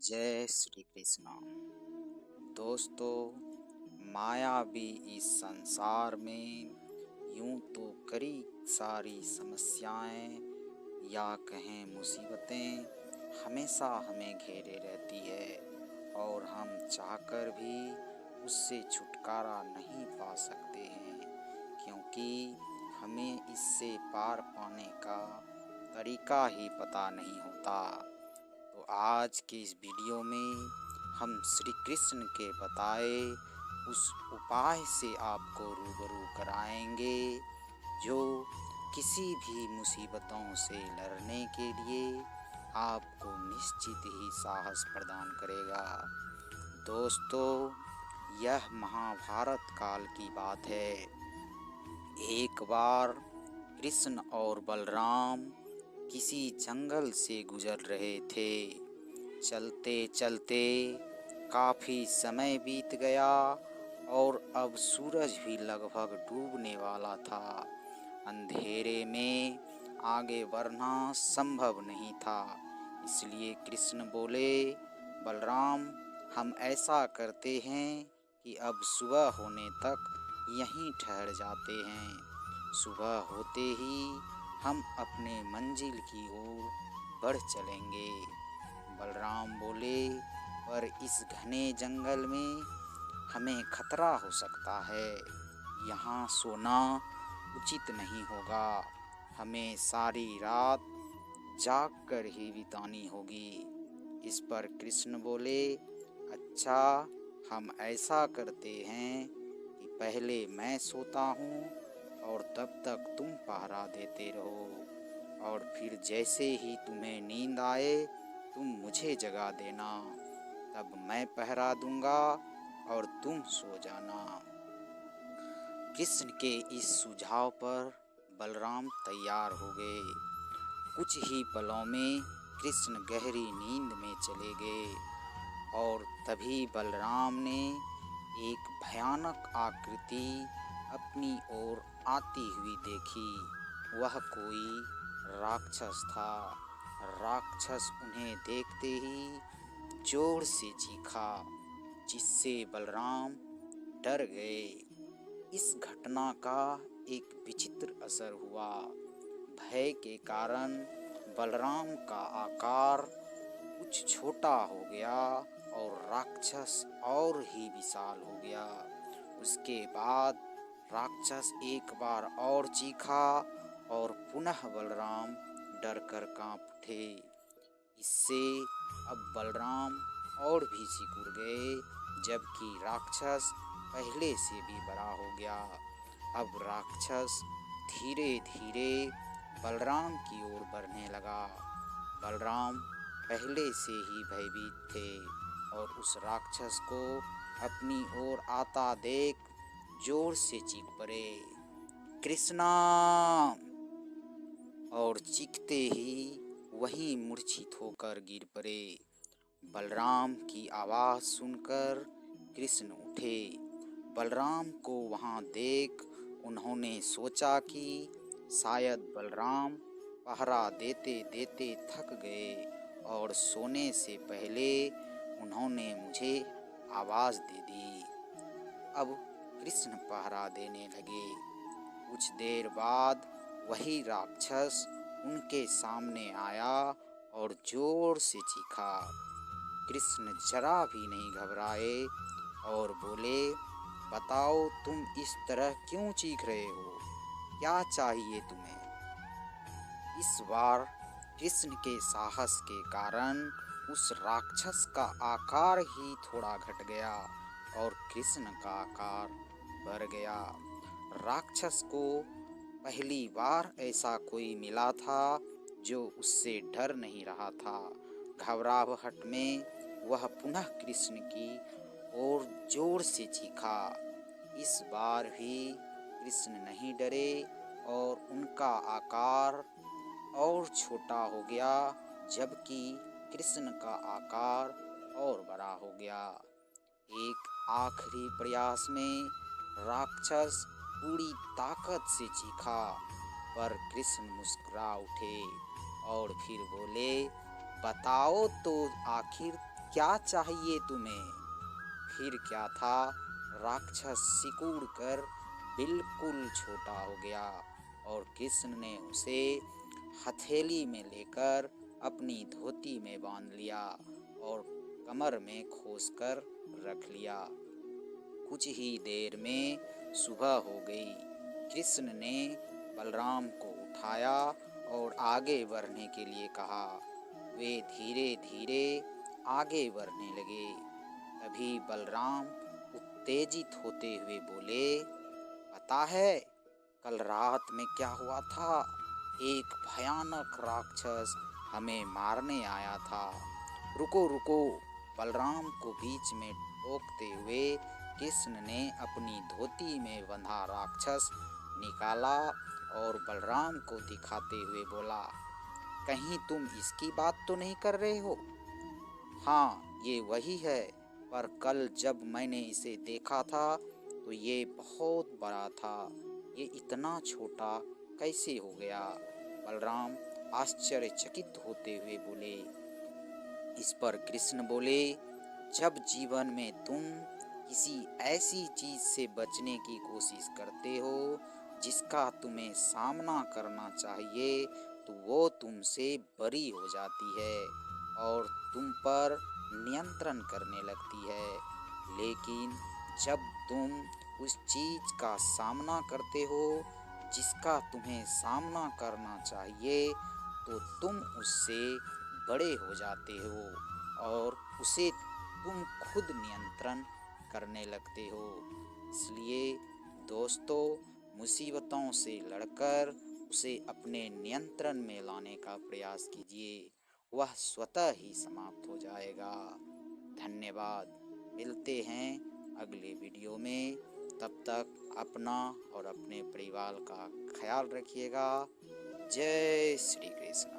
जय श्री कृष्णा। दोस्तों, मायावी इस संसार में यूं तो कई सारी समस्याएं या कहें मुसीबतें हमेशा हमें घेरे रहती है और हम चाहकर भी उससे छुटकारा नहीं पा सकते हैं, क्योंकि हमें इससे पार पाने का तरीका ही पता नहीं होता। तो आज के इस वीडियो में हम श्री कृष्ण के बताए उस उपाय से आपको रूबरू कराएंगे जो किसी भी मुसीबतों से लड़ने के लिए आपको निश्चित ही साहस प्रदान करेगा। दोस्तों, यह महाभारत काल की बात है। एक बार कृष्ण और बलराम किसी जंगल से गुजर रहे थे। चलते चलते काफी समय बीत गया और अब सूरज भी लगभग डूबने वाला था। अंधेरे में आगे बढ़ना संभव नहीं था, इसलिए कृष्ण बोले, बलराम, हम ऐसा करते हैं कि अब सुबह होने तक यहीं ठहर जाते हैं। सुबह होते ही हम अपने मंजिल की ओर बढ़ चलेंगे। बलराम बोले, पर इस घने जंगल में हमें खतरा हो सकता है। यहाँ सोना उचित नहीं होगा। हमें सारी रात जाग कर ही बितानी होगी। इस पर कृष्ण बोले, अच्छा, हम ऐसा करते हैं कि पहले मैं सोता हूँ और तब तक तुम पहरा देते रहो, और फिर जैसे ही तुम्हें नींद आए तुम मुझे जगा देना, तब मैं पहरा दूंगा और तुम सो जाना। कृष्ण के इस सुझाव पर बलराम तैयार हो गए। कुछ ही पलों में कृष्ण गहरी नींद में चले गए और तभी बलराम ने एक भयानक आकृति अपनी ओर आती हुई देखी। वह कोई राक्षस था। राक्षस उन्हें देखते ही जोर से चीखा, जिससे बलराम डर गए। इस घटना का एक विचित्र असर हुआ। भय के कारण बलराम का आकार कुछ छोटा हो गया और राक्षस और ही विशाल हो गया। उसके बाद राक्षस एक बार और चीखा और पुनः बलराम डरकर कांप उठे। इससे अब बलराम और भी सिकुड़ गए, जबकि राक्षस पहले से भी बड़ा हो गया। अब राक्षस धीरे धीरे बलराम की ओर बढ़ने लगा। बलराम पहले से ही भयभीत थे और उस राक्षस को अपनी ओर आता देख जोर से चीख पड़े, कृष्णा! और चीखते ही वहीं मूर्छित होकर गिर पड़े। बलराम की आवाज़ सुनकर कृष्ण उठे। बलराम को वहां देख उन्होंने सोचा कि शायद बलराम पहरा देते देते थक गए और सोने से पहले उन्होंने मुझे आवाज़ दे दी। अब कृष्ण पहरा देने लगे। कुछ देर बाद वही राक्षस उनके सामने आया और जोर से चीखा। कृष्ण जरा भी नहीं घबराए और बोले, बताओ, तुम इस तरह क्यों चीख रहे हो? क्या चाहिए तुम्हें? इस बार कृष्ण के साहस के कारण उस राक्षस का आकार ही थोड़ा घट गया और कृष्ण का आकार बढ़ गया। राक्षस को पहली बार ऐसा कोई मिला था जो उससे डर नहीं रहा था। घबराहट में वह पुनः कृष्ण की ओर जोर से चीखा। इस बार भी कृष्ण नहीं डरे और उनका आकार और छोटा हो गया, जबकि कृष्ण का आकार और बड़ा हो गया। एक आखिरी प्रयास में राक्षस पूरी ताकत से चीखा, पर कृष्ण मुस्कुरा उठे और फिर बोले, बताओ तो आखिर क्या चाहिए तुम्हें? फिर क्या था, राक्षस सिकुड़ कर बिल्कुल छोटा हो गया और कृष्ण ने उसे हथेली में लेकर अपनी धोती में बांध लिया और कमर में खोस कर रख लिया। कुछ ही देर में सुबह हो गई। कृष्ण ने बलराम को उठाया और आगे बढ़ने के लिए कहा। वे धीरे धीरे आगे बढ़ने लगे। तभी बलराम उत्तेजित होते हुए बोले, पता है कल रात में क्या हुआ था? एक भयानक राक्षस हमें मारने आया था। रुको रुको, बलराम को बीच में टोकते हुए कृष्ण ने अपनी धोती में बंधा राक्षस निकाला और बलराम को दिखाते हुए बोला, कहीं तुम इसकी बात तो नहीं कर रहे हो? हाँ, ये वही है, पर कल जब मैंने इसे देखा था तो ये बहुत बड़ा था। ये इतना छोटा कैसे हो गया? बलराम आश्चर्यचकित होते हुए बोले। इस पर कृष्ण बोले, जब जीवन में तुम किसी ऐसी चीज से बचने की कोशिश करते हो जिसका तुम्हें सामना करना चाहिए, तो वो तुमसे बरी हो जाती है और तुम पर नियंत्रण करने लगती है। लेकिन जब तुम उस चीज का सामना करते हो जिसका तुम्हें सामना करना चाहिए, तो तुम उससे बड़े हो जाते हो और उसे तुम खुद नियंत्रण करने लगते हो। इसलिए दोस्तों, मुसीबतों से लड़कर उसे अपने नियंत्रण में लाने का प्रयास कीजिए, वह स्वतः ही समाप्त हो जाएगा। धन्यवाद। मिलते हैं अगले वीडियो में। तब तक अपना और अपने परिवार का ख्याल रखिएगा। जय श्री कृष्ण।